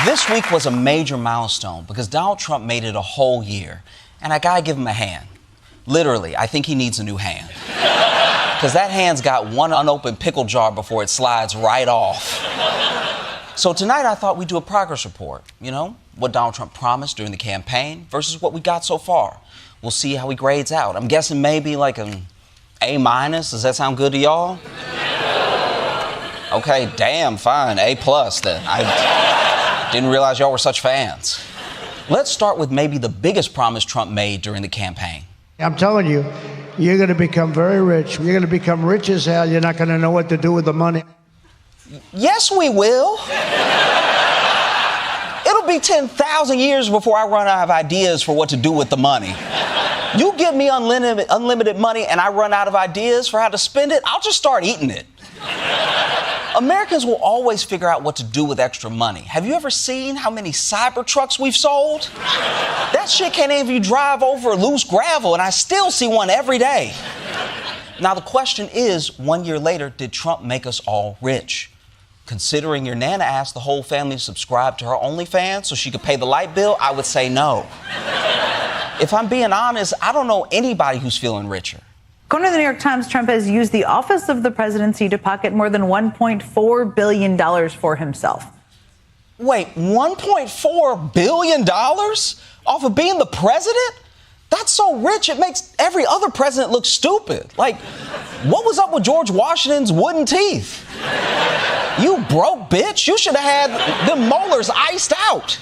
This week was a major milestone because Donald Trump made it a whole year. And I gotta give him a hand. Literally, I think he needs a new hand. Because that hand's got one unopened pickle jar before it slides right off. So tonight I thought we'd do a progress report. You know, what Donald Trump promised during the campaign versus what we got so far. We'll see how he grades out. I'm guessing maybe like an A-. Does that sound good to y'all? Okay, damn, fine. A+ then. I didn't realize y'all were such fans. Let's start with maybe the biggest promise Trump made during the campaign. I'm telling you, you're going to become very rich. You're going to become rich as hell. You're not going to know what to do with the money. Yes, we will. It'll be 10,000 years before I run out of ideas for what to do with the money. You give me unlimited money and I run out of ideas for how to spend it, I'll just start eating it. Americans will always figure out what to do with extra money. Have you ever seen how many cyber trucks we've sold? That shit can't even drive over loose gravel, and I still see one every day. Now, the question is, 1 year later, did Trump make us all rich? Considering your Nana asked the whole family to subscribe to her OnlyFans so she could pay the light bill, I would say no. If I'm being honest, I don't know anybody who's feeling richer. According to the New York Times, Trump has used the office of the presidency to pocket more than $1.4 billion for himself. Wait, $1.4 billion off of being the president? That's so rich, it makes every other president look stupid. Like, what was up with George Washington's wooden teeth? You broke bitch. You should have had them molars iced out.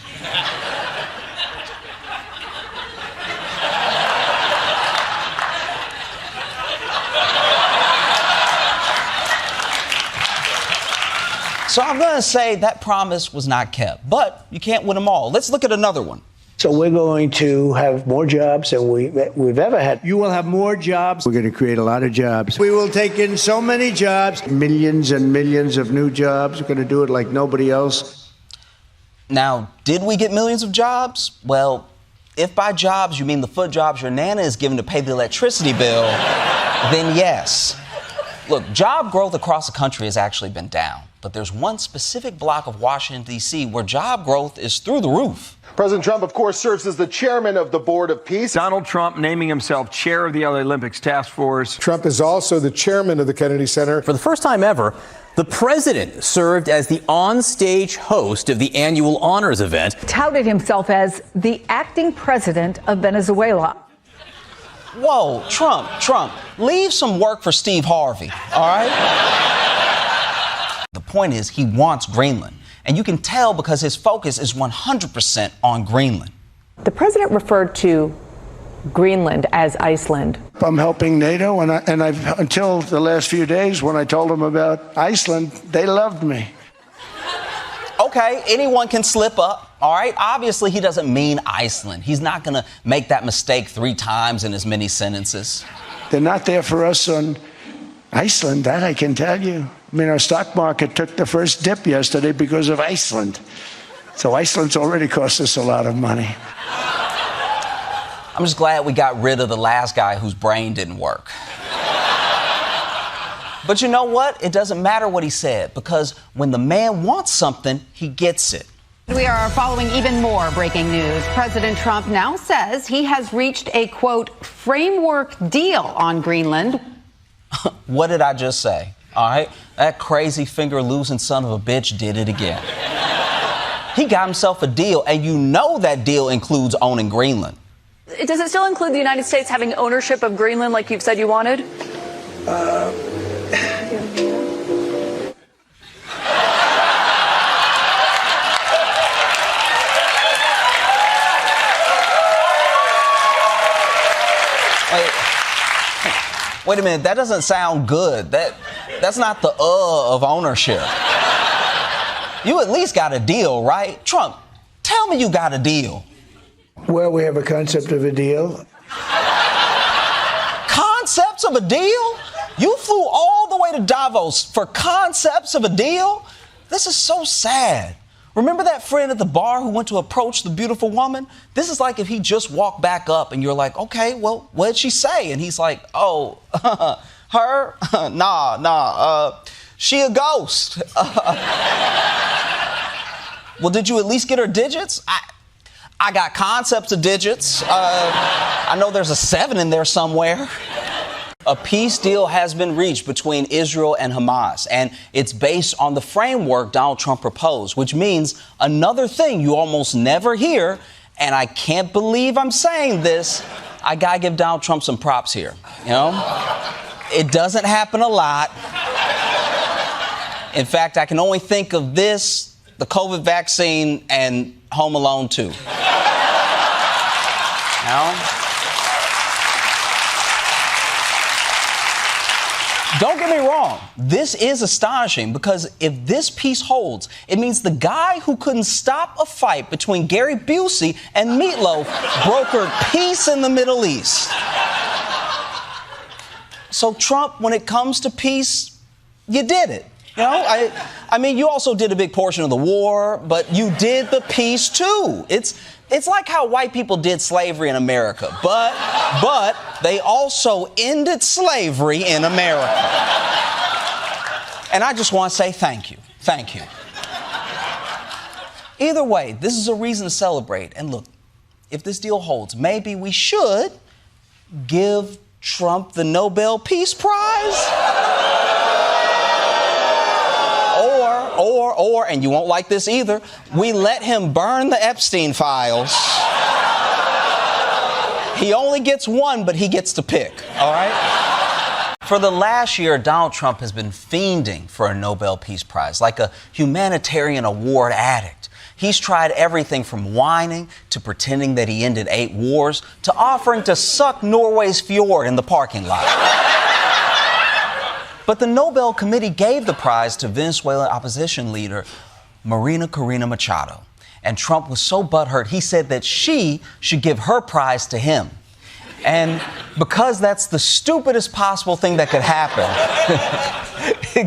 So I'm going to say that promise was not kept, but you can't win them all. Let's look at another one. So we're going to have more jobs than we've ever had. You will have more jobs. We're going to create a lot of jobs. We will take in so many jobs, millions and millions of new jobs. We're going to do it like nobody else. Now, did we get millions of jobs? Well, if by jobs you mean the foot jobs your Nana is given to pay the electricity bill, then yes. Look, job growth across the country has actually been down. But there's one specific block of Washington, D.C. where job growth is through the roof. President Trump, of course, serves as the chairman of the Board of Peace. Donald Trump naming himself chair of the LA Olympics Task Force. Trump is also the chairman of the Kennedy Center. For the first time ever, the president served as the on-stage host of the annual honors event. Touted himself as the acting president of Venezuela. Whoa, Trump, leave some work for Steve Harvey, all right? The point is, he wants Greenland. And you can tell because his focus is 100% on Greenland. The president referred to Greenland as Iceland. I'm helping NATO, and I've until the last few days when I told them about Iceland, they loved me. Okay, anyone can slip up, all right? Obviously, he doesn't mean Iceland. He's not going to make that mistake 3 times in as many sentences. They're not there for us on Iceland, that I can tell you. I mean, our stock market took the first dip yesterday because of Iceland. So Iceland's already cost us a lot of money. I'm just glad we got rid of the last guy whose brain didn't work. But you know what? It doesn't matter what he said, because when the man wants something, he gets it. We are following even more breaking news. President Trump now says he has reached a, quote, framework deal on Greenland. What did I just say? All right? That crazy finger-losing son of a bitch did it again. He got himself a deal, and you know that deal includes owning Greenland. Does it still include the United States having ownership of Greenland like you've said you wanted? Wait a minute, that doesn't sound good. That's not the of ownership. You at least got a deal, right? Trump, tell me you got a deal. Well, we have a concept of a deal. Concepts of a deal? You flew all the way to Davos for concepts of a deal? This is so sad. Remember that friend at the bar who went to approach the beautiful woman? This is like if he just walked back up and you're like, okay, well, what did she say? And he's like, oh, her? Nah, she a ghost. Well, did you at least get her digits? I got concepts of digits. I know there's a 7 in there somewhere. A peace deal has been reached between Israel and Hamas, and it's based on the framework Donald Trump proposed, which means another thing you almost never hear, and I can't believe I'm saying this. I gotta give Donald Trump some props here, you know? It doesn't happen a lot. In fact, I can only think of this, the COVID vaccine, and Home Alone 2. You know? Don't get me wrong, this is astonishing because if this peace holds, it means the guy who couldn't stop a fight between Gary Busey and Meatloaf brokered peace in the Middle East. So Trump, when it comes to peace, you did it. You know, I mean, you also did a big portion of the war, but you did the peace too. It's like how white people did slavery in America, but they also ended slavery in America. And I just want to say thank you. Thank you. Either way, this is a reason to celebrate. And look, if this deal holds, maybe we should give Trump the Nobel Peace Prize. Or, and you won't like this either, we let him burn the Epstein files. He only gets one, but he gets to pick, all right? For the last year, Donald Trump has been fiending for a Nobel Peace Prize, like a humanitarian award addict. He's tried everything from whining to pretending that he ended 8 wars to offering to suck Norway's fjord in the parking lot. But the Nobel Committee gave the prize to Venezuelan opposition leader Maria Corina Machado. And Trump was so butthurt, he said that she should give her prize to him. And because that's the stupidest possible thing that could happen,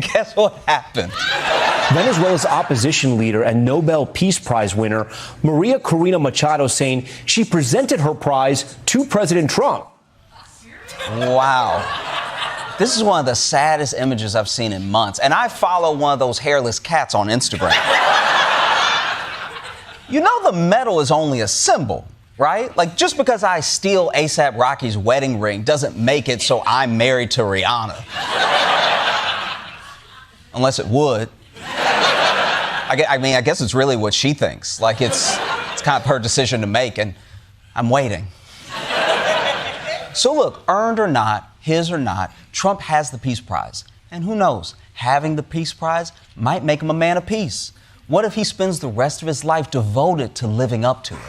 guess what happened? Venezuela's opposition leader and Nobel Peace Prize winner Maria Corina Machado saying she presented her prize to President Trump. Wow. This is one of the saddest images I've seen in months. And I follow one of those hairless cats on Instagram. You know the medal is only a symbol, right? Like, just because I steal A$AP Rocky's wedding ring doesn't make it so I'm married to Rihanna. Unless it would. I guess it's really what she thinks. Like, it's kind of her decision to make, and I'm waiting. So look, earned or not, his or not, Trump has the Peace Prize. And who knows, having the Peace Prize might make him a man of peace. What if he spends the rest of his life devoted to living up to it?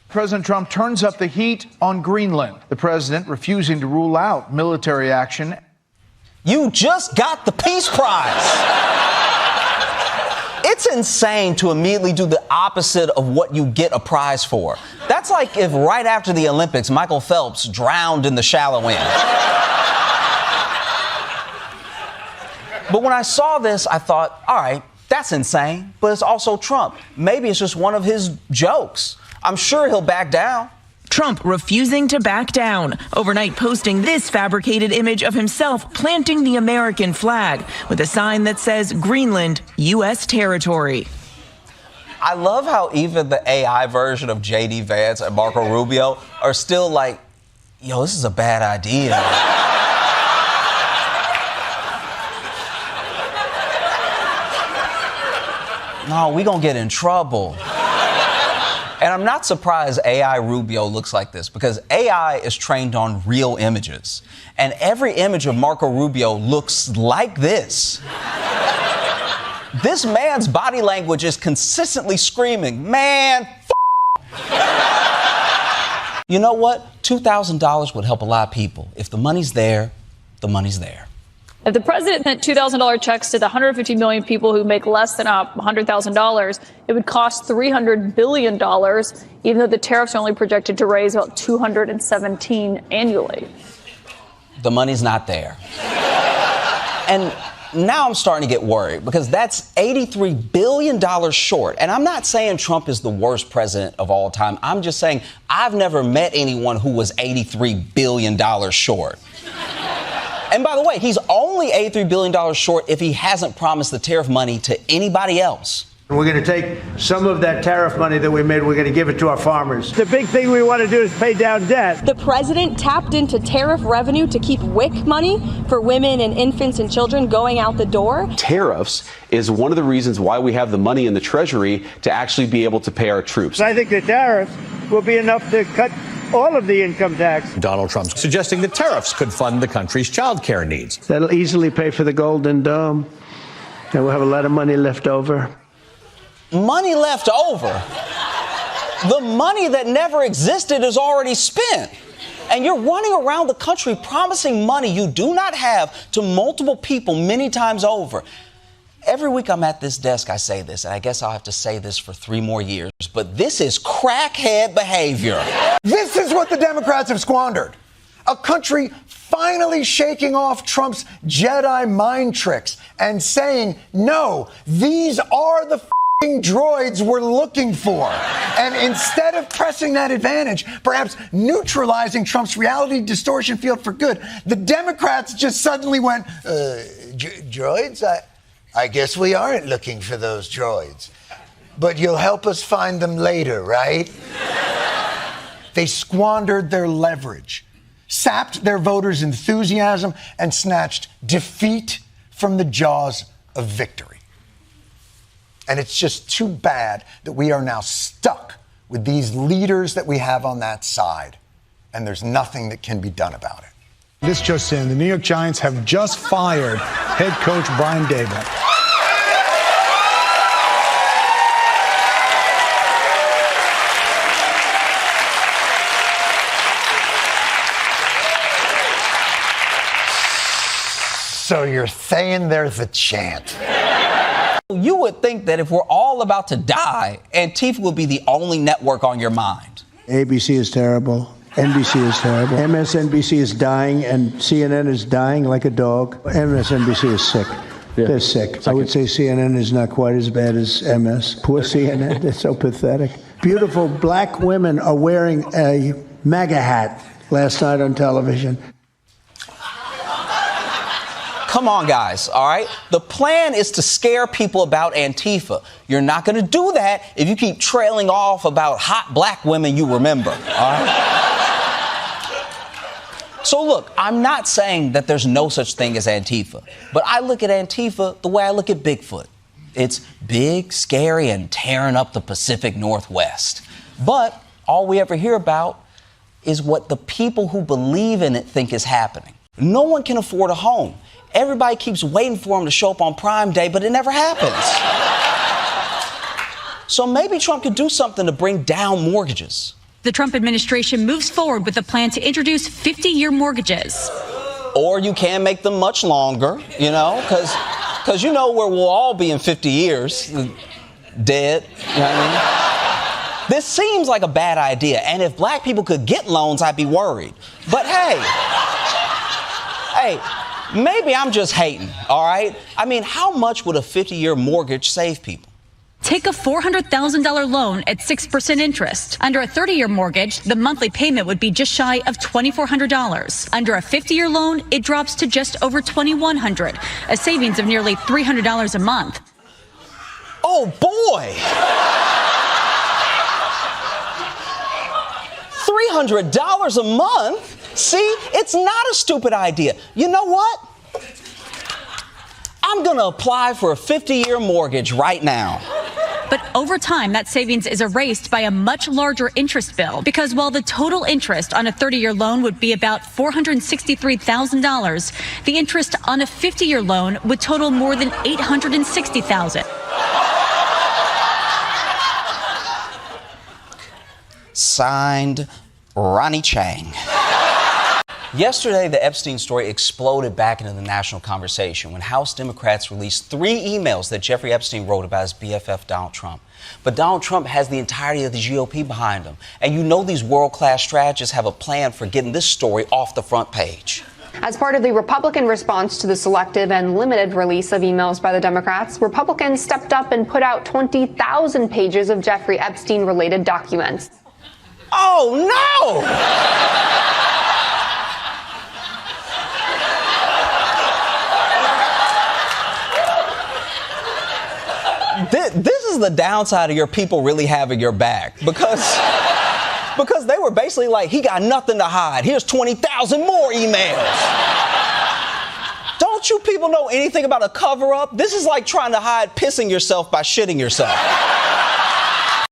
President Trump turns up the heat on Greenland. The president refusing to rule out military action. You just got the Peace Prize. It's insane to immediately do the opposite of what you get a prize for. That's like if right after the Olympics, Michael Phelps drowned in the shallow end. But when I saw this, I thought, all right, that's insane, but it's also Trump. Maybe it's just one of his jokes. I'm sure he'll back down. Trump refusing to back down, overnight posting this fabricated image of himself planting the American flag with a sign that says Greenland, U.S. territory. I love how even the AI version of J.D. Vance and Marco Rubio are still like, yo, this is a bad idea. No, we gonna get in trouble. And I'm not surprised AI Rubio looks like this because AI is trained on real images. And every image of Marco Rubio looks like this. This man's body language is consistently screaming, man, You know what? $2,000 would help a lot of people. If the money's there, the money's there. If the president sent $2,000 checks to the 150 million people who make less than $100,000, it would cost $300 billion, even though the tariffs are only projected to raise about $217 annually. The money's not there. And now I'm starting to get worried because that's $83 billion short. And I'm not saying Trump is the worst president of all time. I'm just saying I've never met anyone who was $83 billion short. And by the way, he's only $83 billion short if he hasn't promised the tariff money to anybody else. We're going to take some of that tariff money that we made, we're going to give it to our farmers. The big thing we want to do is pay down debt. The president tapped into tariff revenue to keep WIC money for women and infants and children going out the door. Tariffs is one of the reasons why we have the money in the Treasury to actually be able to pay our troops. I think the tariffs will be enough to cut all of the income tax. Donald Trump's suggesting that tariffs could fund the country's child care needs. That'll easily pay for the Golden Dome, and we'll have a lot of money left over. Money left over? The money that never existed is already spent. And you're running around the country promising money you do not have to multiple people many times over. Every week I'm at this desk, I say this, and I guess I'll have to say this for 3 more years, but this is crackhead behavior. This is what the Democrats have squandered. A country finally shaking off Trump's Jedi mind tricks and saying, no, these are the droids we're looking for. And instead of pressing that advantage, perhaps neutralizing Trump's reality distortion field for good, the Democrats just suddenly went, droids? I guess we aren't looking for those droids. But you'll help us find them later, right? They squandered their leverage, sapped their voters' enthusiasm, and snatched defeat from the jaws of victory. And it's just too bad that we are now stuck with these leaders that we have on that side, and there's nothing that can be done about it. This just in, the New York Giants have just fired head coach Brian Daboll. So you're saying there's a chance? You would think that if we're all about to die, Antifa would be the only network on your mind. ABC is terrible. NBC is terrible. MSNBC is dying, and CNN is dying like a dog. MSNBC is sick. Yeah. They're sick. I would say CNN is not quite as bad as MS. Poor CNN. They're so pathetic. Beautiful black women are wearing a MAGA hat last night on television. Come on, guys, all right? The plan is to scare people about Antifa. You're not going to do that if you keep trailing off about hot black women you remember, all right? So, look, I'm not saying that there's no such thing as Antifa, but I look at Antifa the way I look at Bigfoot. It's big, scary, and tearing up the Pacific Northwest. But all we ever hear about is what the people who believe in it think is happening. No one can afford a home. Everybody keeps waiting for him to show up on Prime Day, but it never happens. So maybe Trump could do something to bring down mortgages. The Trump administration moves forward with a plan to introduce 50-year mortgages. Or you can make them much longer, you know, because you know where we'll all be in 50 years. Dead, you know what I mean? This seems like a bad idea, and if black people could get loans, I'd be worried. But hey, maybe I'm just hating, all right? I mean, how much would a 50-year mortgage save people? Take a $400,000 loan at 6% interest. Under a 30-year mortgage, the monthly payment would be just shy of $2,400. Under a 50-year loan, it drops to just over $2,100, a savings of nearly $300 a month. Oh, boy! $300 a month? See, it's not a stupid idea. You know what? I'm going to apply for a 50-year mortgage right now. But over time, that savings is erased by a much larger interest bill, because while the total interest on a 30-year loan would be about $463,000, the interest on a 50-year loan would total more than $860,000. Signed, Ronnie Chang. Yesterday, the Epstein story exploded back into the national conversation when House Democrats released 3 emails that Jeffrey Epstein wrote about his BFF, Donald Trump. But Donald Trump has the entirety of the GOP behind him. And you know these world-class strategists have a plan for getting this story off the front page. As part of the Republican response to the selective and limited release of emails by the Democrats, Republicans stepped up and put out 20,000 pages of Jeffrey Epstein-related documents. Oh, no! This is is the downside of your people really having your back. Because they were basically like, he got nothing to hide. Here's 20,000 more emails. Don't you people know anything about a cover-up? This is like trying to hide pissing yourself by shitting yourself.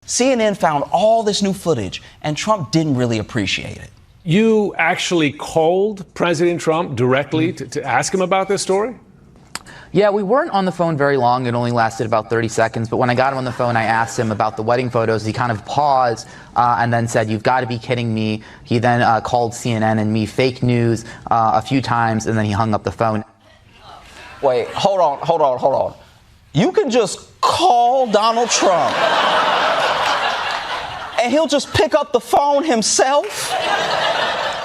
CNN found all this new footage, and Trump didn't really appreciate it. You actually called President Trump directly to ask him about this story? Yeah, we weren't on the phone very long. It only lasted about 30 seconds. But when I got him on the phone, I asked him about the wedding photos. He kind of paused and then said, "You've got to be kidding me." He then called CNN and me fake news a few times, and then he hung up the phone. Wait, hold on. You can just call Donald Trump and he'll just pick up the phone himself?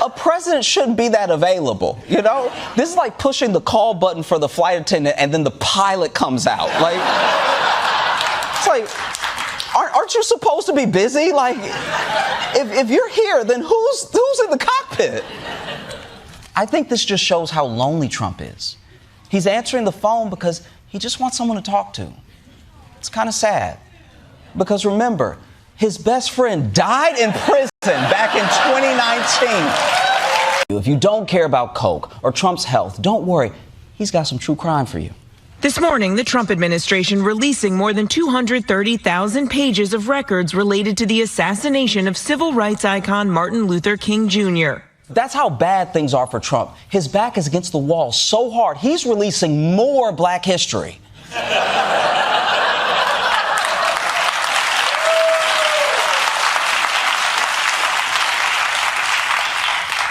A president shouldn't be that available, you know? This is like pushing the call button for the flight attendant and then the pilot comes out. Like, it's like, aren't you supposed to be busy? Like, if you're here, then who's in the cockpit? I think this just shows how lonely Trump is. He's answering the phone because he just wants someone to talk to. It's kind of sad. Because remember, his best friend died in prison back in 2019. If you don't care about Coke or Trump's health, don't worry. He's got some true crime for you. This morning, the Trump administration releasing more than 230,000 pages of records related to the assassination of civil rights icon Martin Luther King Jr. That's how bad things are for Trump. His back is against the wall so hard, he's releasing more Black history.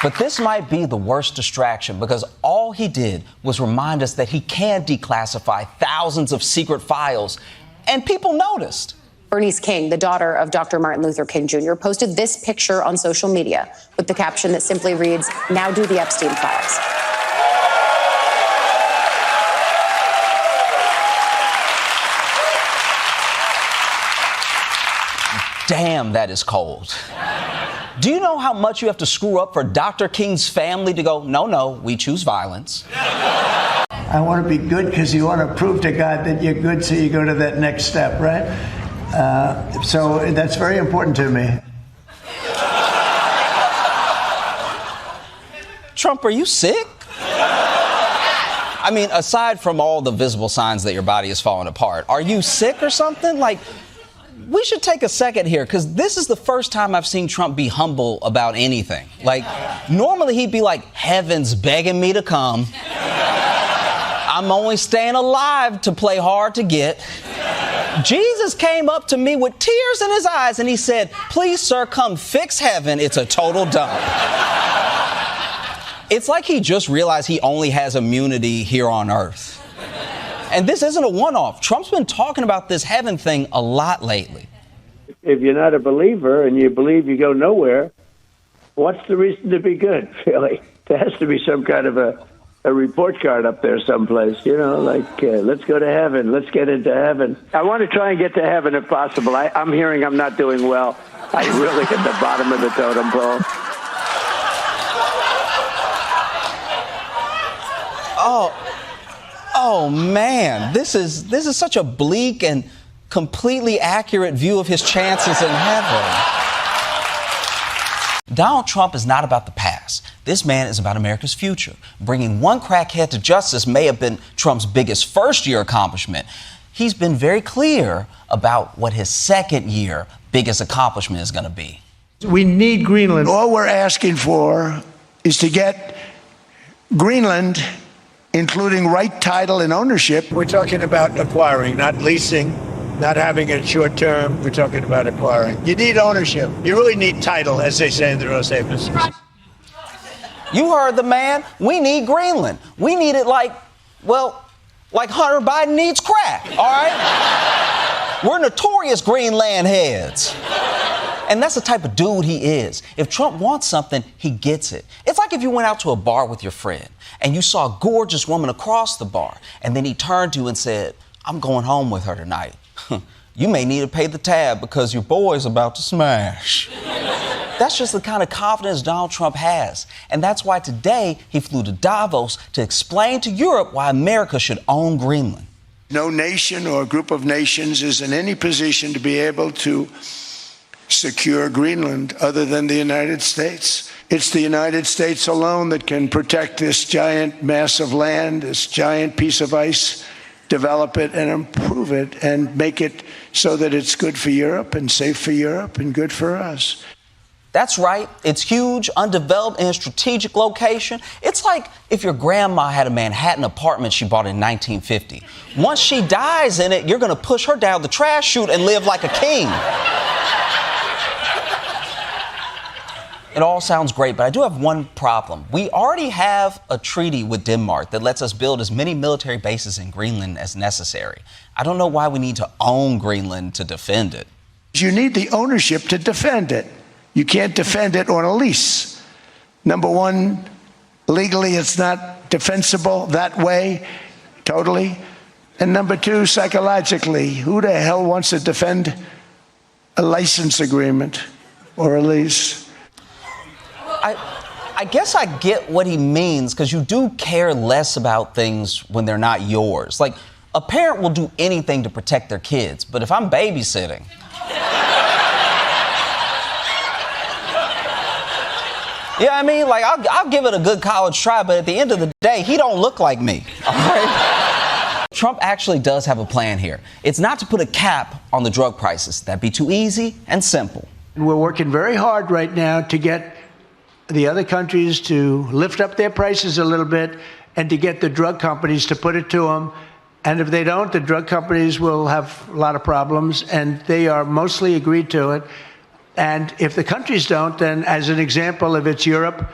But this might be the worst distraction because all he did was remind us that he can declassify thousands of secret files, and people noticed. Bernice King, the daughter of Dr. Martin Luther King Jr., posted this picture on social media with the caption that simply reads, "Now do the Epstein files." Damn, that is cold. Do you know how much you have to screw up for Dr. King's family to go, no, we choose violence? I want to be good because you want to prove to God that you're good, so you go to that next step, right? So that's very important to me. Trump, are you sick? I mean, aside from all the visible signs that your body is falling apart, are you sick or something? Like, we should take a second here, because this is the first time I've seen Trump be humble about anything. Like, normally he'd be like, heaven's begging me to come. I'm only staying alive to play hard to get. Jesus came up to me with tears in his eyes and he said, "Please, sir, come fix heaven. It's a total dump." It's like he just realized he only has immunity here on earth. And this isn't a one-off. Trump's been talking about this heaven thing a lot lately. If you're not a believer and you believe you go nowhere, what's the reason to be good, really? There has to be some kind of a report card up there someplace, you know, like, let's go to heaven, let's get into heaven. I want to try and get to heaven if possible. I'm hearing I'm not doing well. I'm really at the bottom of the totem pole. Oh man, this is such a bleak and completely accurate view of his chances in heaven. Donald Trump is not about the past. This man is about America's future. Bringing one crackhead to justice may have been Trump's biggest first-year accomplishment. He's been very clear about what his second-year biggest accomplishment is going to be. We need Greenland. All we're asking for is to get Greenland, including right title and ownership. We're talking about acquiring, not leasing, not having it short term. We're talking about acquiring. You need ownership. You really need title, as they say in the real estate business. You heard the man. We need Greenland. We need it like Hunter Biden needs crack, all right? We're notorious Greenland heads. And that's the type of dude he is. If Trump wants something, he gets it. It's like if you went out to a bar with your friend and you saw a gorgeous woman across the bar, and then he turned to you and said, "I'm going home with her tonight." You may need to pay the tab because your boy's about to smash. That's just the kind of confidence Donald Trump has. And that's why today he flew to Davos to explain to Europe why America should own Greenland. No nation or group of nations is in any position to be able to secure Greenland other than the United States. It's the United States alone that can protect this giant mass of land, this giant piece of ice, develop it and improve it and make it so that it's good for Europe and safe for Europe and good for us. That's right. It's huge, undeveloped, in a strategic location. It's like if your grandma had a Manhattan apartment she bought in 1950. Once she dies in it, you're going to push her down the trash chute and live like a king. It all sounds great, but I do have one problem. We already have a treaty with Denmark that lets us build as many military bases in Greenland as necessary. I don't know why we need to own Greenland to defend it. You need the ownership to defend it. You can't defend it on a lease. Number one, legally it's not defensible that way, totally. And number two, psychologically, who the hell wants to defend a license agreement or a lease? I guess I get what he means, because you do care less about things when they're not yours. Like, a parent will do anything to protect their kids, but if I'm babysitting... Yeah, I mean, like, I'll give it a good college try, but at the end of the day, he don't look like me, all right? Trump actually does have a plan here. It's not to put a cap on the drug prices. That'd be too easy and simple. We're working very hard right now to get the other countries to lift up their prices a little bit and to get the drug companies to put it to them. And if they don't, the drug companies will have a lot of problems, and they are mostly agreed to it. And if the countries don't, then as an example, if it's Europe,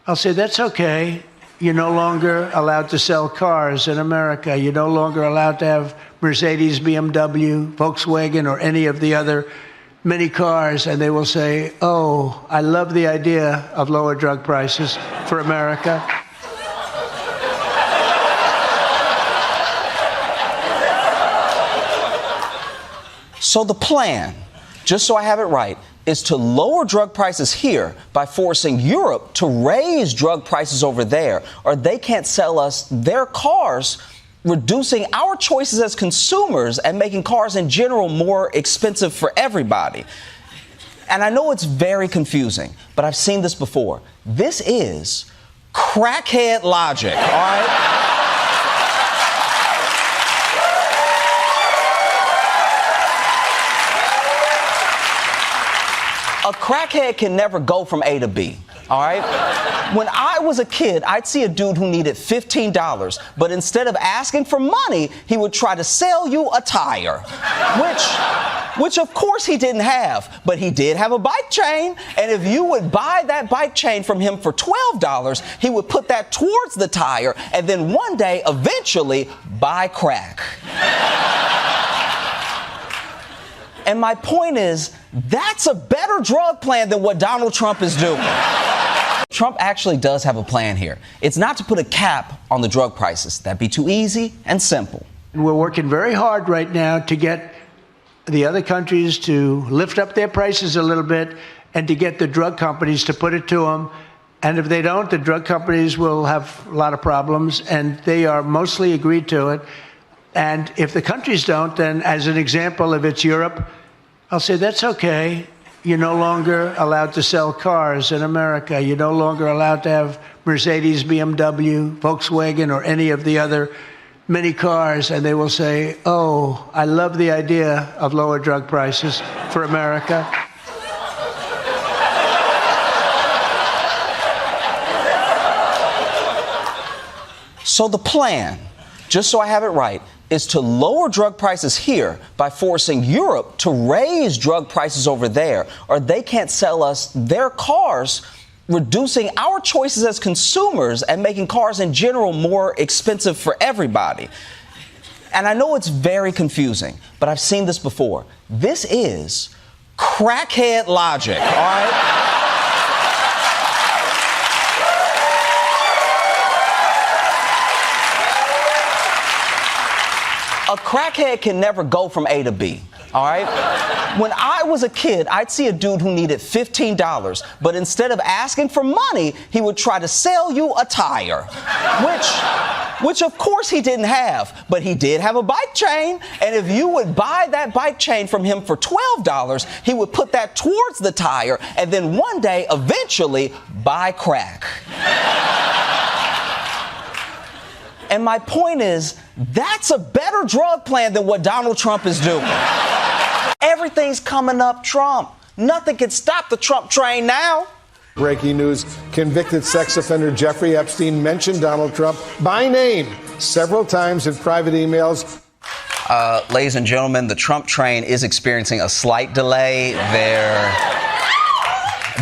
I'll say that's okay. You're no longer allowed to sell cars in America. You're no longer allowed to have Mercedes, BMW, Volkswagen, or any of the other many cars. And they will say, oh, I love the idea of lower drug prices for America. So the plan, just so I have it right, is to lower drug prices here by forcing Europe to raise drug prices over there, or they can't sell us their cars, reducing our choices as consumers and making cars in general more expensive for everybody. And I know it's very confusing, but I've seen this before. This is crackhead logic, all right? A crackhead can never go from A to B, all right? When I was a kid, I'd see a dude who needed $15, but instead of asking for money, he would try to sell you a tire, which of course he didn't have, but he did have a bike chain, and if you would buy that bike chain from him for $12, he would put that towards the tire, and then one day, eventually, buy crack. And my point is, that's a better drug plan than what Donald Trump is doing. Trump actually does have a plan here. It's not to put a cap on the drug prices. That'd be too easy and simple. We're working very hard right now to get the other countries to lift up their prices a little bit and to get the drug companies to put it to them. And if they don't, the drug companies will have a lot of problems, and they are mostly agreed to it. And if the countries don't, then as an example, if it's Europe, I'll say that's okay. You're no longer allowed to sell cars in America. You're no longer allowed to have Mercedes, BMW, Volkswagen, or any of the other many cars. And they will say, oh, I love the idea of lower drug prices for America. So the plan, just so I have it right, is to lower drug prices here by forcing Europe to raise drug prices over there, or they can't sell us their cars, reducing our choices as consumers and making cars in general more expensive for everybody. And I know it's very confusing, but I've seen this before. This is crackhead logic, all right? A crackhead can never go from A to B, all right? When I was a kid, I'd see a dude who needed $15, but instead of asking for money, he would try to sell you a tire, which of course he didn't have, but he did have a bike chain. And if you would buy that bike chain from him for $12, he would put that towards the tire and then one day, eventually, buy crack. And my point is, that's a better drug plan than what Donald Trump is doing. Everything's coming up Trump. Nothing can stop the Trump train now. Breaking news, convicted sex offender Jeffrey Epstein mentioned Donald Trump by name several times in private emails. Ladies and gentlemen, the Trump train is experiencing a slight delay.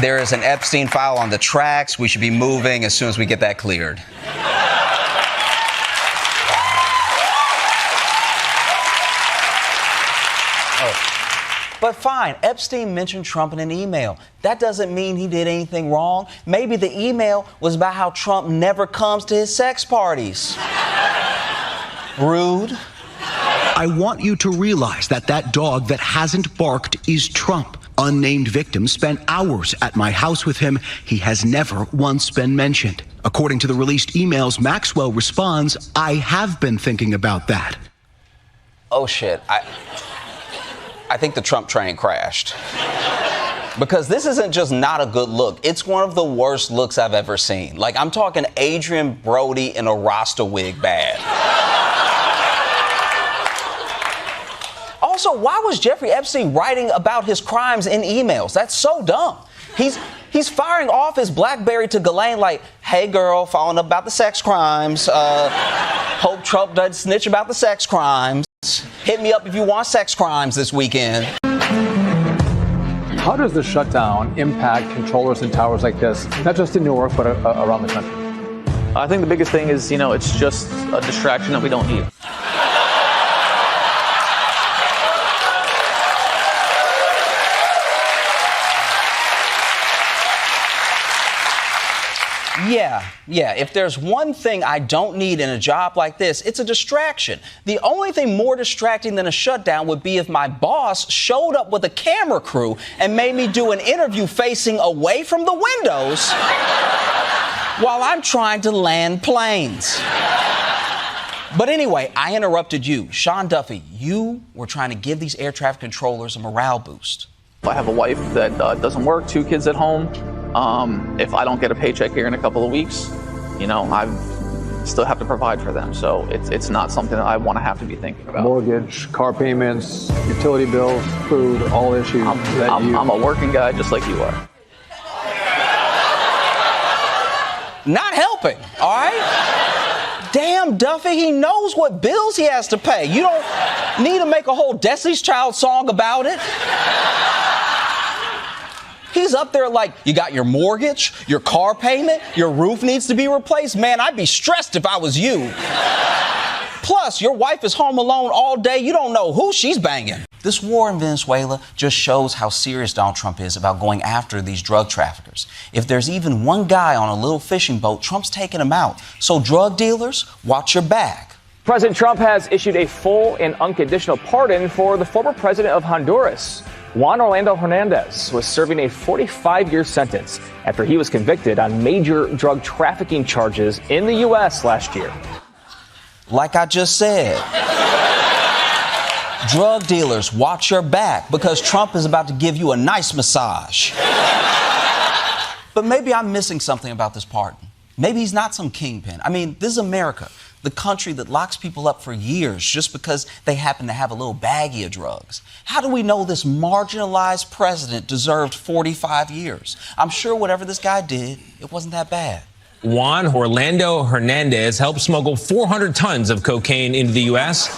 There is an Epstein file on the tracks. We should be moving as soon as we get that cleared. But fine, Epstein mentioned Trump in an email. That doesn't mean he did anything wrong. Maybe the email was about how Trump never comes to his sex parties. Rude. I want you to realize that dog that hasn't barked is Trump. Unnamed victim spent hours at my house with him. He has never once been mentioned. According to the released emails, Maxwell responds, I have been thinking about that. Oh, shit. I think the Trump train crashed. Because this isn't just not a good look. It's one of the worst looks I've ever seen. Like, I'm talking Adrian Brody in a Rasta wig bad. Also, why was Jeffrey Epstein writing about his crimes in emails? That's so dumb. He's firing off his BlackBerry to Ghislaine like, hey, girl, following up about the sex crimes. Hope Trump doesn't snitch about the sex crimes. Hit me up if you want sex crimes this weekend. How does the shutdown impact controllers in towers like this, not just in Newark, but around the country? I think the biggest thing is, it's just a distraction that we don't need. Yeah. If there's one thing I don't need in a job like this, it's a distraction. The only thing more distracting than a shutdown would be if my boss showed up with a camera crew and made me do an interview facing away from the windows while I'm trying to land planes. But anyway, I interrupted you. Sean Duffy, you were trying to give these air traffic controllers a morale boost. I have a wife that doesn't work, 2 kids at home. If I don't get a paycheck here in a couple of weeks, I still have to provide for them. So it's not something that I want to have to be thinking about. Mortgage, car payments, utility bills, food, all issues. I'm a working guy just like you are. Not helping, all right? Damn, Duffy, he knows what bills he has to pay. You don't need to make a whole Destiny's Child song about it. He's up there like, you got your mortgage, your car payment, your roof needs to be replaced. Man, I'd be stressed if I was you. Plus, your wife is home alone all day. You don't know who she's banging. This war in Venezuela just shows how serious Donald Trump is about going after these drug traffickers. If there's even one guy on a little fishing boat, Trump's taking him out. So drug dealers, watch your back. President Trump has issued a full and unconditional pardon for the former president of Honduras. Juan Orlando Hernandez was serving a 45-year sentence after he was convicted on major drug trafficking charges in the U.S. last year. Like I just said, drug dealers, watch your back because Trump is about to give you a nice massage. But maybe I'm missing something about this pardon. Maybe he's not some kingpin. I mean, this is America, the country that locks people up for years just because they happen to have a little baggie of drugs. How do we know this marginalized president deserved 45 years? I'm sure whatever this guy did, it wasn't that bad. Juan Orlando Hernandez helped smuggle 400 tons of cocaine into the U.S.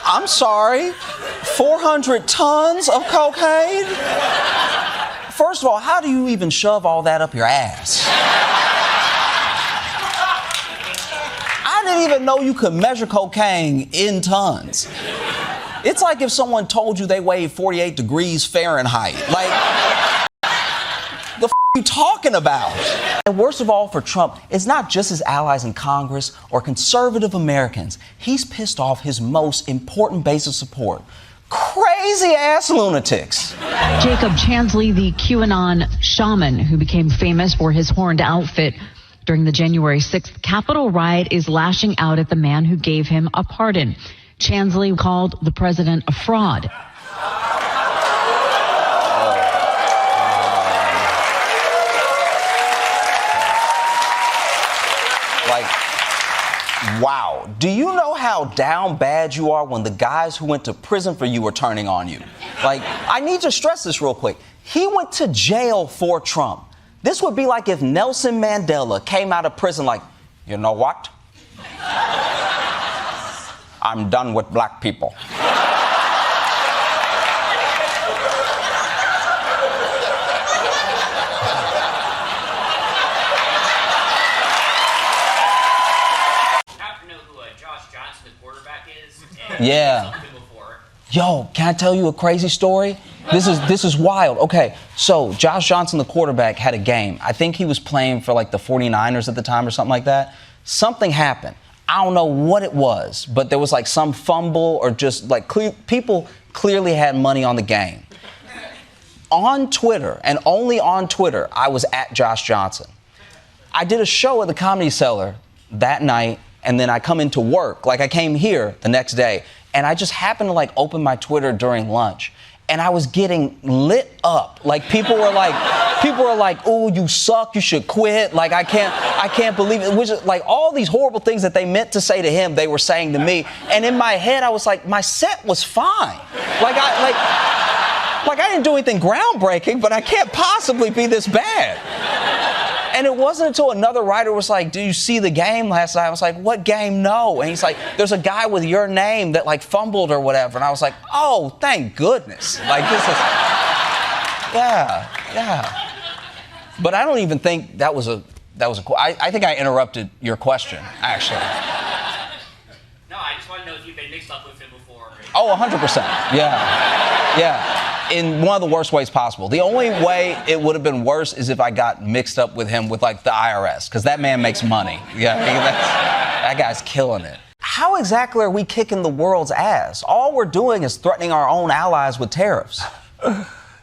I'm sorry, 400 tons of cocaine? First of all, how do you even shove all that up your ass? I didn't even know you could measure cocaine in tons. It's like if someone told you they weighed 48 degrees Fahrenheit. Like, the f*** are you talking about? And worst of all for Trump, it's not just his allies in Congress or conservative Americans. He's pissed off his most important base of support, Crazy ass lunatics. Jacob Chansley, the QAnon shaman who became famous for his horned outfit during the January 6th Capitol riot, is lashing out at the man who gave him a pardon. Chansley called the president a fraud. Wow. Do you know how down bad you are when the guys who went to prison for you are turning on you? Like, I need to stress this real quick. He went to jail for Trump. This would be like if Nelson Mandela came out of prison like, you know what? I'm done with black people. Yeah. Yo, can I tell you a crazy story? This is wild. Okay, so Josh Johnson, the quarterback, had a game. I think he was playing for like the 49ers at the time or something like that. Something happened. I don't know what it was, but there was like some fumble or just like people clearly had money on the game. On Twitter, and only on Twitter, I was at Josh Johnson. I did a show at the Comedy Cellar that night, and then I come into work, like I came here the next day, and I just happened to like open my Twitter during lunch, and I was getting lit up. Like people were like, "Oh, you suck, you should quit." Like I can't believe it. Which is like all these horrible things that they meant to say to him, they were saying to me. And in my head, I was like, my set was fine. Like I didn't do anything groundbreaking, but I can't possibly be this bad. And it wasn't until another writer was like, "Do you see the game last night?" I was like, "What game? No." And he's like, "There's a guy with your name that like fumbled or whatever." And I was like, "Oh, thank goodness." Like this is, yeah. But I don't even think that was a I think I interrupted your question, actually. No, I just want to know if you've been mixed up with him before. Oh, 100%. Yeah. In one of the worst ways possible. The only way it would have been worse is if I got mixed up with him with like the IRS, because that man makes money. Yeah, that guy's killing it. How exactly are we kicking the world's ass? All we're doing is threatening our own allies with tariffs.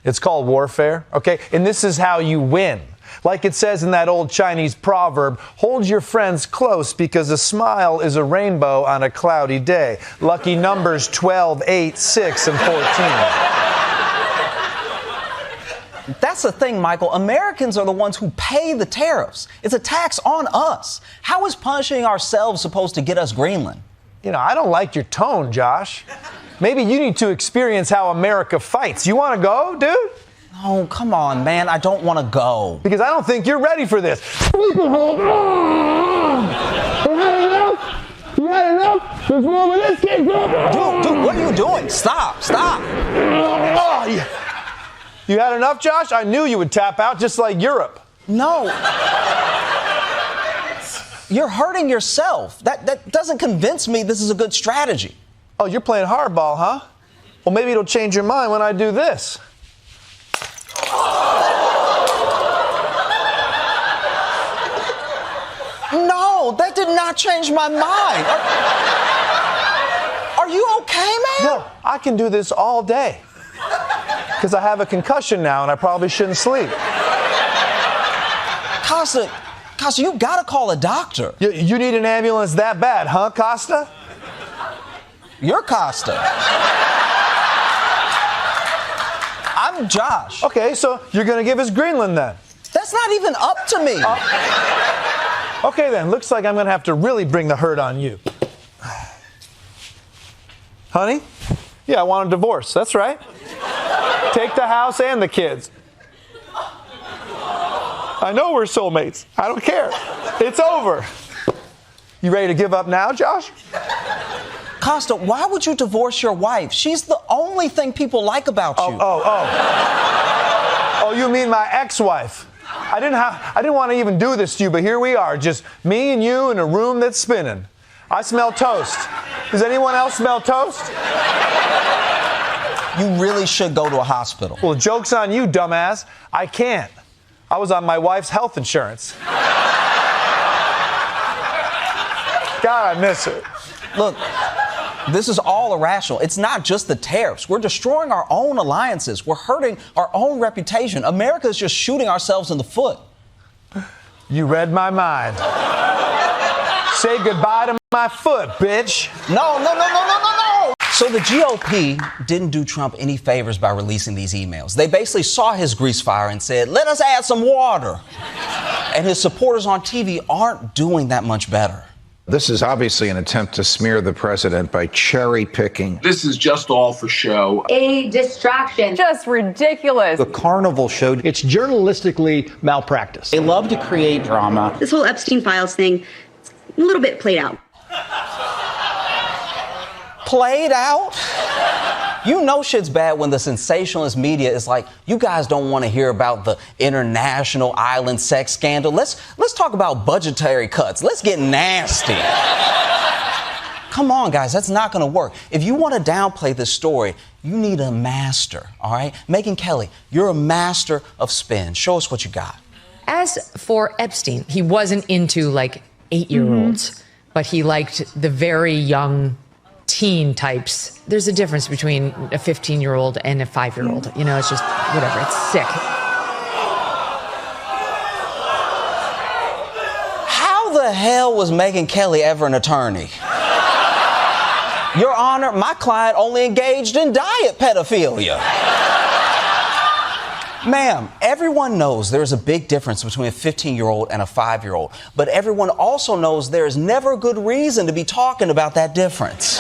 It's called warfare, okay? And this is how you win. Like it says in that old Chinese proverb, hold your friends close because a smile is a rainbow on a cloudy day. Lucky numbers 12, 8, 6, and 14. That's the thing, Michael. Americans are the ones who pay the tariffs. It's a tax on us. How is punishing ourselves supposed to get us Greenland? You know, I don't like your tone, Josh. Maybe you need to experience how America fights. You want to go, dude? Oh, come on, man. I don't want to go. Because I don't think you're ready for this. You had enough? There's more where this came from. Dude, what are you doing? Stop. Oh, yeah. You had enough, Josh? I knew you would tap out just like Europe. No. You're hurting yourself. That doesn't convince me this is a good strategy. Oh, you're playing hardball, huh? Well, maybe it'll change your mind when I do this. No, that did not change my mind. Are you okay, man? No, I can do this all day. Because I have a concussion now and I probably shouldn't sleep. Costa, you gotta call a doctor. You need an ambulance that bad, huh, Costa? You're Costa. I'm Josh. Okay, so you're gonna give us Greenland then? That's not even up to me. Okay then, looks like I'm gonna have to really bring the hurt on you. Honey? Yeah, I want a divorce, that's right. Take the house and the kids. I know we're soulmates. I don't care. It's over. You ready to give up now, Josh? Costa, why would you divorce your wife? She's the only thing people like about you. Oh, you mean my ex-wife? I didn't want to even do this to you, but here we are, just me and you in a room that's spinning. I smell toast. Does anyone else smell toast? You really should go to a hospital. Well, joke's on you, dumbass. I can't. I was on my wife's health insurance. God, I miss her. Look, This is all irrational. It's not just the tariffs. We're destroying our own alliances. We're hurting our own reputation. America is just shooting ourselves in the foot. You read my mind. Say goodbye to my foot, bitch. No. So the GOP didn't do Trump any favors by releasing these emails. They basically saw his grease fire and said, let us add some water. And his supporters on TV aren't doing that much better. This is obviously an attempt to smear the president by cherry picking. This is just all for show. A distraction. Just ridiculous. The Carnival show. It's journalistically malpractice. They love to create drama. This whole Epstein files thing, a little bit played out. Played out? You know shit's bad when the sensationalist media is like, you guys don't want to hear about the international island sex scandal. Let's talk about budgetary cuts. Let's get nasty. Come on, guys, that's not going to work. If you want to downplay this story, you need a master, all right? Megyn Kelly, you're a master of spin. Show us what you got. As for Epstein, he wasn't into like 8-year-olds, but he liked the very young teen types. There's a difference between a 15-year-old and a 5-year-old. You know, it's just whatever. It's sick. How the hell was Megyn Kelly ever an attorney? Your Honor, my client only engaged in diet pedophilia. Ma'am, everyone knows there's a big difference between a 15-year-old and a 5-year-old, but everyone also knows there is never a good reason to be talking about that difference.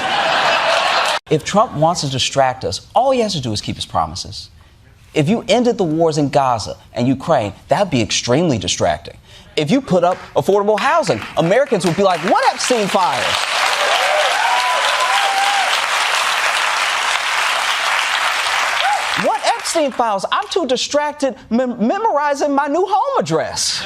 If Trump wants to distract us, all he has to do is keep his promises. If you ended the wars in Gaza and Ukraine, that'd be extremely distracting. If you put up affordable housing, Americans would be like, what Epstein files? What Epstein files? I'm too distracted memorizing my new home address.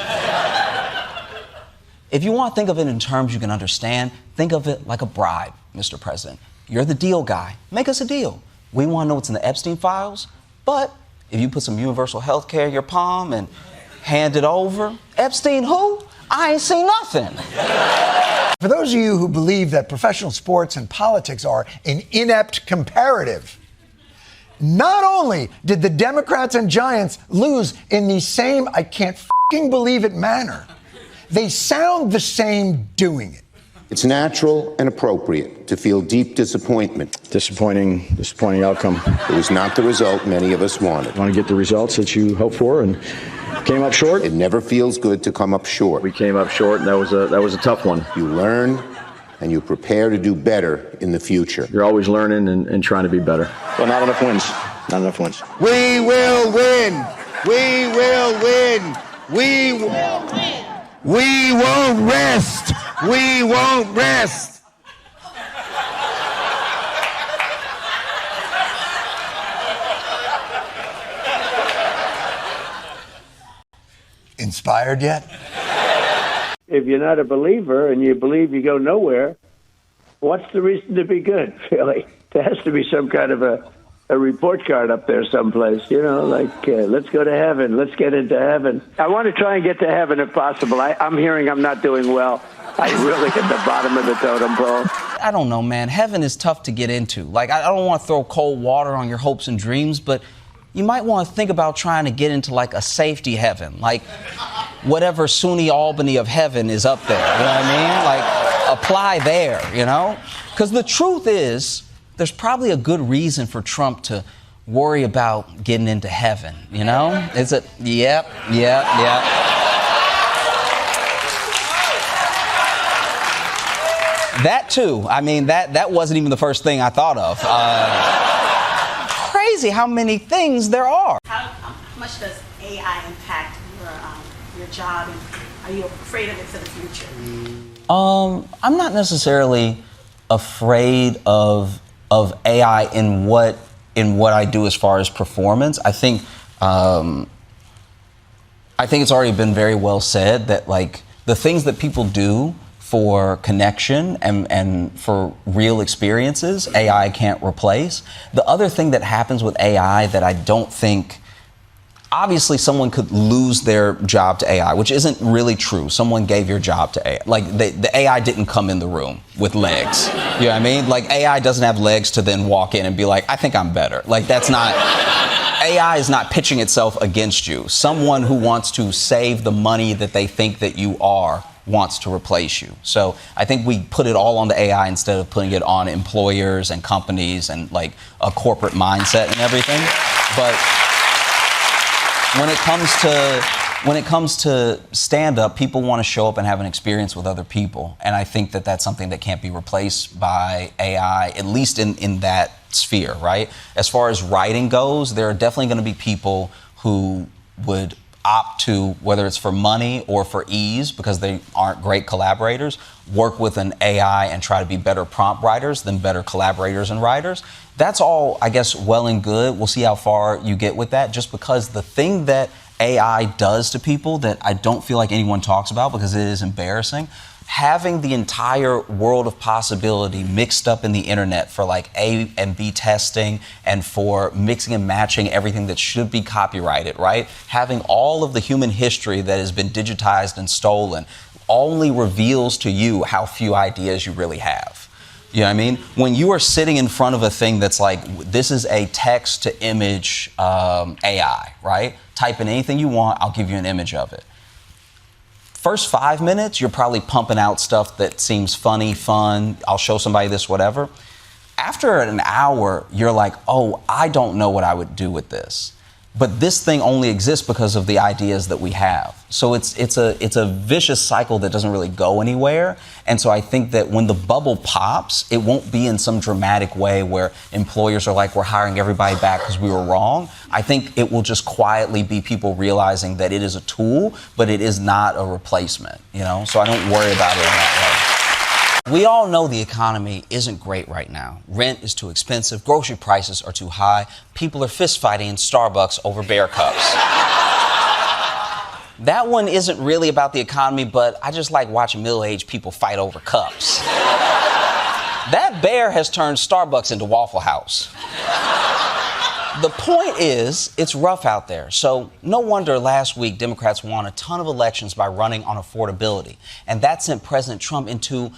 If you want to think of it in terms you can understand, think of it like a bribe, Mr. President. You're the deal guy. Make us a deal. We want to know what's in the Epstein files, but if you put some universal health care in your palm and hand it over, Epstein who? I ain't seen nothing. For those of you who believe that professional sports and politics are an inept comparative, not only did the Democrats and Giants lose in the same, I can't f***ing believe it manner, they sound the same doing it. It's natural and appropriate to feel deep disappointment. Disappointing outcome. It was not the result many of us wanted. Want to get the results that you hoped for and came up short? It never feels good to come up short. We came up short, and that was a tough one. You learn and you prepare to do better in the future. You're always learning and trying to be better. Well, not enough wins. Not enough wins. We will win. We will win. We will win. We won't rest. We won't rest. Inspired yet? If you're not a believer and you believe you go nowhere, what's the reason to be good, really? There has to be some kind of a report card up there someplace, you know, like, let's go to heaven, let's get into heaven. I want to try and get to heaven if possible. I'm hearing I'm not doing well. I'm really at the bottom of the totem pole. I don't know, man. Heaven is tough to get into. Like, I don't want to throw cold water on your hopes and dreams, but you might want to think about trying to get into, like, a safety heaven. Like, whatever SUNY Albany of heaven is up there, you know what I mean? Like, apply there, you know? Because the truth is, there's probably a good reason for Trump to worry about getting into heaven, you know? Is it? Yep. That too. I mean, that wasn't even the first thing I thought of. Crazy how many things there are. How much does AI impact your job, and are you afraid of it for the future? I'm not necessarily afraid of AI in what I do as far as performance. I think it's already been very well said that, like, the things that people do for connection and for real experiences, AI can't replace. The other thing that happens with AI that I obviously someone could lose their job to AI, which isn't really true. Someone gave your job to AI. Like the AI didn't come in the room with legs. You know what I mean? Like AI doesn't have legs to then walk in and be like, I think I'm better. Like that's not, AI is not pitching itself against you. Someone who wants to save the money that they think that you are wants to replace you. So I think we put it all on the AI instead of putting it on employers and companies and like a corporate mindset and everything. But when it comes to stand-up, people want to show up and have an experience with other people. And I think that that's something that can't be replaced by AI, at least in that sphere, right? As far as writing goes, there are definitely going to be people who would opt to, whether it's for money or for ease, because they aren't great collaborators, work with an AI and try to be better prompt writers than better collaborators and writers. That's all, I guess, well and good. We'll see how far you get with that, just because the thing that AI does to people that I don't feel like anyone talks about because it is embarrassing, having the entire world of possibility mixed up in the internet for like A and B testing and for mixing and matching everything that should be copyrighted, right? Having all of the human history that has been digitized and stolen only reveals to you how few ideas you really have. You know what I mean? When you are sitting in front of a thing that's like, this is a text to image AI, right? Type in anything you want, I'll give you an image of it. First 5 minutes, you're probably pumping out stuff that seems funny, fun, I'll show somebody this, whatever. After an hour, you're like, oh, I don't know what I would do with this. But this thing only exists because of the ideas that we have. So it's a vicious cycle that doesn't really go anywhere. And so I think that when the bubble pops, it won't be in some dramatic way where employers are like, we're hiring everybody back because we were wrong. I think it will just quietly be people realizing that it is a tool, but it is not a replacement, you know? So I don't worry about it in that way. We all know the economy isn't great right now. Rent is too expensive, grocery prices are too high, people are fist fighting in Starbucks over bear cups. That one isn't really about the economy, but I just like watching middle-aged people fight over cups. That bear has turned Starbucks into Waffle House. The point is, it's rough out there. So no wonder last week Democrats won a ton of elections by running on affordability. And that sent President Trump into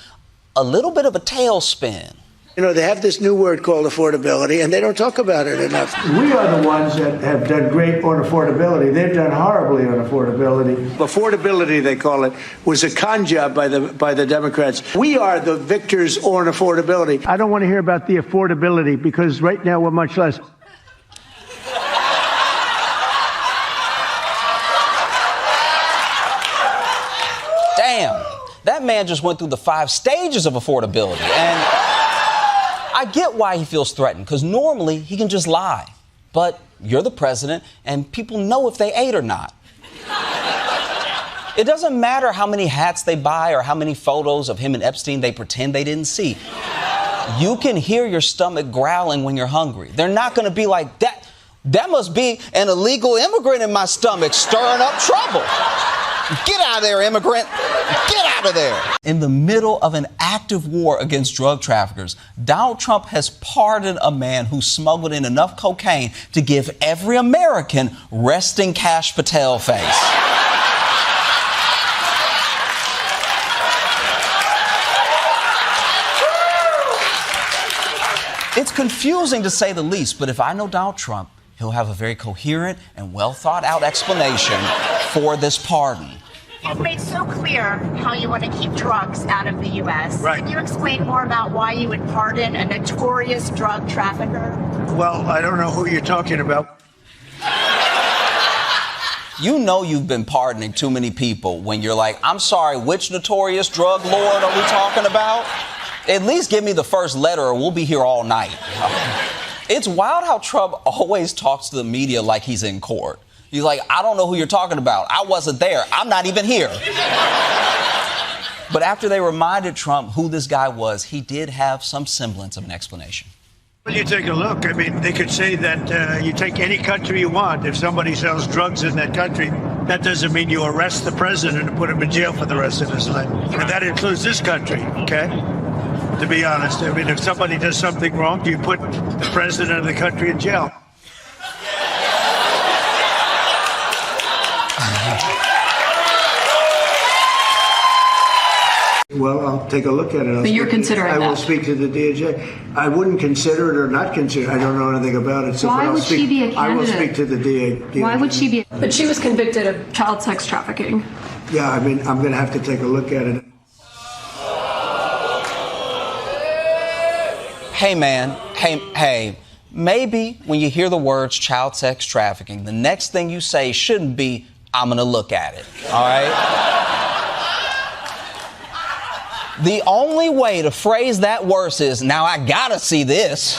a little bit of a tailspin. You know, they have this new word called affordability, and they don't talk about it enough. We are the ones that have done great on affordability. They've done horribly on affordability. Affordability, they call it, was a con job by the Democrats. We are the victors on affordability. I don't want to hear about the affordability because right now we're much less. Damn, that man just went through the 5 stages of affordability. And I get why he feels threatened, because normally he can just lie. But you're the president, and people know if they ate or not. It doesn't matter how many hats they buy or how many photos of him and Epstein they pretend they didn't see. You can hear your stomach growling when you're hungry. They're not going to be like, that must be an illegal immigrant in my stomach stirring up trouble. Get out of there, immigrant. Get out of there. In the middle of an active war against drug traffickers, Donald Trump has pardoned a man who smuggled in enough cocaine to give every American resting Cash Patel face. It's confusing to say the least, but if I know Donald Trump, he'll have a very coherent and well thought out explanation for this pardon. You've made so clear how you want to keep drugs out of the U.S. Right. Can you explain more about why you would pardon a notorious drug trafficker? Well, I don't know who you're talking about. You know you've been pardoning too many people when you're like, I'm sorry, which notorious drug lord are we talking about? At least give me the first letter or we'll be here all night. It's wild how Trump always talks to the media like he's in court. He's like, I don't know who you're talking about. I wasn't there. I'm not even here. But after they reminded Trump who this guy was, he did have some semblance of an explanation. Well, you take a look. I mean, they could say that you take any country you want. If somebody sells drugs in that country, that doesn't mean you arrest the president and put him in jail for the rest of his life. And that includes this country, okay? To be honest, I mean, if somebody does something wrong, you put the president of the country in jail. Well, I'll take a look at it. But you're considering I will that. speak to the DOJ. I wouldn't consider it or not consider it. I don't know anything about it. So Why would she be a I will candidate? speak to the DOJ. Why would she be? But she was convicted of child sex trafficking. Yeah, I mean, I'm going to have to take a look at it. Hey, man. Hey. Maybe when you hear the words child sex trafficking, the next thing you say shouldn't be, I'm going to look at it. All right? The only way to phrase that worse is, now I got to see this.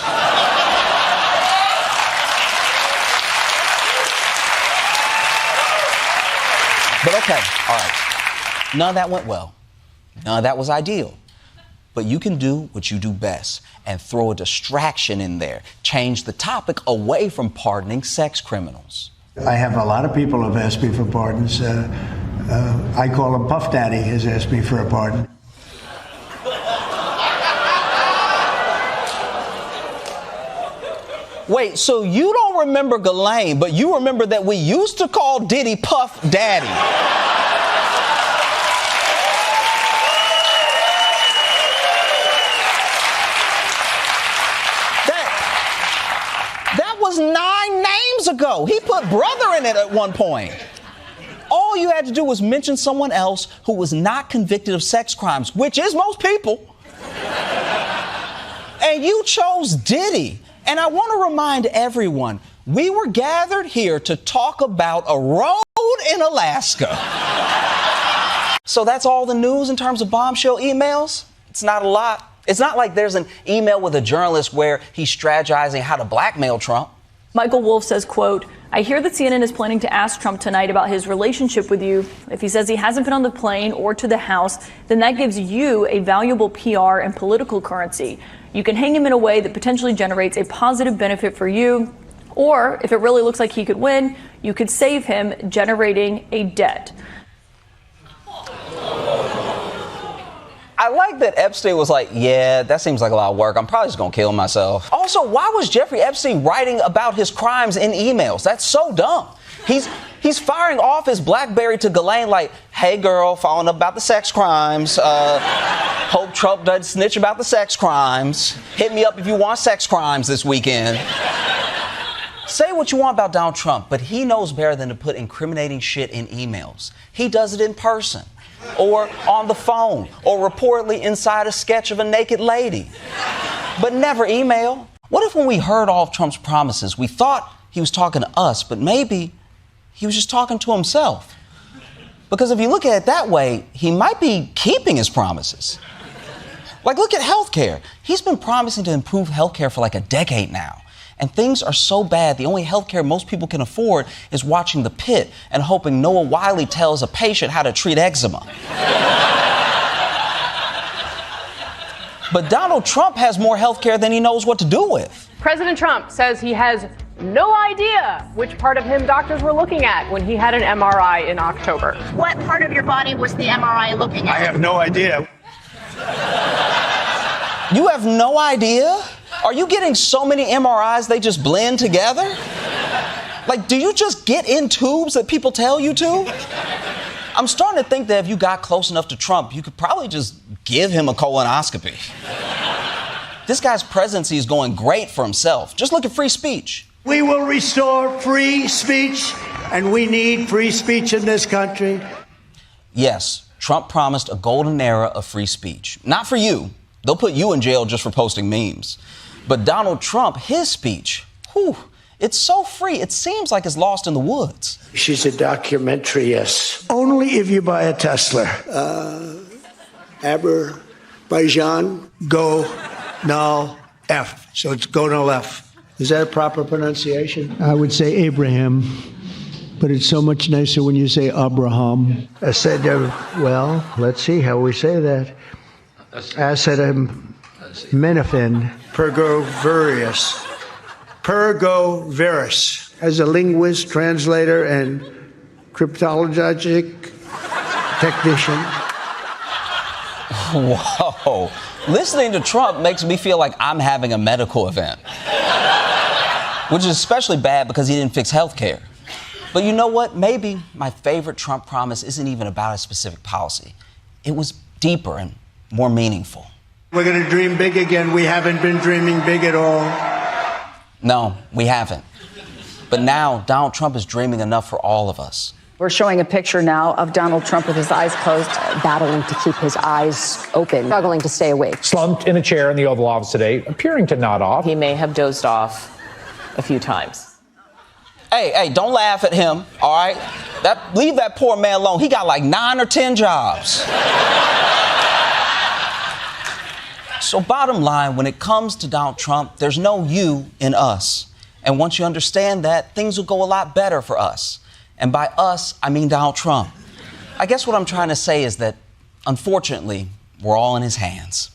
But okay, all right. None of that went well. None of that was ideal. But you can do what you do best and throw a distraction in there. Change the topic away from pardoning sex criminals. I have a lot of people who have asked me for pardons. I call him Puff Daddy has asked me for a pardon. Wait, so you don't remember Ghislaine, but you remember that we used to call Diddy Puff Daddy. That was 9 names ago. He put brother in it at one point. All you had to do was mention someone else who was not convicted of sex crimes, which is most people. And you chose Diddy. And I want to remind everyone, we were gathered here to talk about a road in Alaska. So that's all the news in terms of bombshell emails? It's not a lot. It's not like there's an email with a journalist where he's strategizing how to blackmail Trump. Michael Wolff says, quote, I hear that CNN is planning to ask Trump tonight about his relationship with you. If he says he hasn't been on the plane or to the House, then that gives you a valuable PR and political currency. You can hang him in a way that potentially generates a positive benefit for you. Or if it really looks like he could win, you could save him generating a debt. I like that Epstein was like, yeah, that seems like a lot of work. I'm probably just going to kill myself. Also, why was Jeffrey Epstein writing about his crimes in emails? That's so dumb. He's firing off his BlackBerry to Ghislaine like, hey, girl, following up about the sex crimes. Hope Trump doesn't snitch about the sex crimes. Hit me up if you want sex crimes this weekend. Say what you want about Donald Trump, but he knows better than to put incriminating shit in emails. He does it in person, or on the phone, or reportedly inside a sketch of a naked lady. But never email. What if when we heard all of Trump's promises, we thought he was talking to us, but maybe he was just talking to himself? Because if you look at it that way, he might be keeping his promises. Like, look at healthcare. He's been promising to improve healthcare for like a decade now. And things are so bad, the only healthcare most people can afford is watching The Pit and hoping Noah Wiley tells a patient how to treat eczema. But Donald Trump has more healthcare than he knows what to do with. President Trump says he has no idea which part of him doctors were looking at when he had an MRI in October. What part of your body was the MRI looking at? I have no idea. You have no idea? Are you getting so many MRIs they just blend together? Like, do you just get in tubes that people tell you to? I'm starting to think that if you got close enough to Trump, you could probably just give him a colonoscopy. This guy's presidency is going great for himself. Just look at free speech. We will restore free speech, and we need free speech in this country. Yes, Trump promised a golden era of free speech. Not for you. They'll put you in jail just for posting memes. But Donald Trump, his speech, it's so free, it seems like it's lost in the woods. She's a documentarist. Only if you buy a Tesla. Azerbaijan, go, null, F. So it's go, null, F. Is that a proper pronunciation? I would say Abraham, but it's so much nicer when you say Abraham. I said, well, let's see how we say that. Acetaminophen, pergovirus. Pergovirus. As a linguist, translator, and cryptologic technician. Whoa. Listening to Trump makes me feel like I'm having a medical event. Which is especially bad because he didn't fix healthcare. But you know what? Maybe my favorite Trump promise isn't even about a specific policy. It was deeper and more meaningful. We're going to dream big again. We haven't been dreaming big at all. No, we haven't. But now Donald Trump is dreaming enough for all of us. We're showing a picture now of Donald Trump with his eyes closed, battling to keep his eyes open, struggling to stay awake. Slumped in a chair in the Oval Office today, appearing to nod off. He may have dozed off a few times. Hey, don't laugh at him, all right? Leave that poor man alone. He got like 9 or 10 jobs. So bottom line, when it comes to Donald Trump, there's no you in us. And once you understand that, things will go a lot better for us. And by us, I mean Donald Trump. I guess what I'm trying to say is that, unfortunately, we're all in his hands.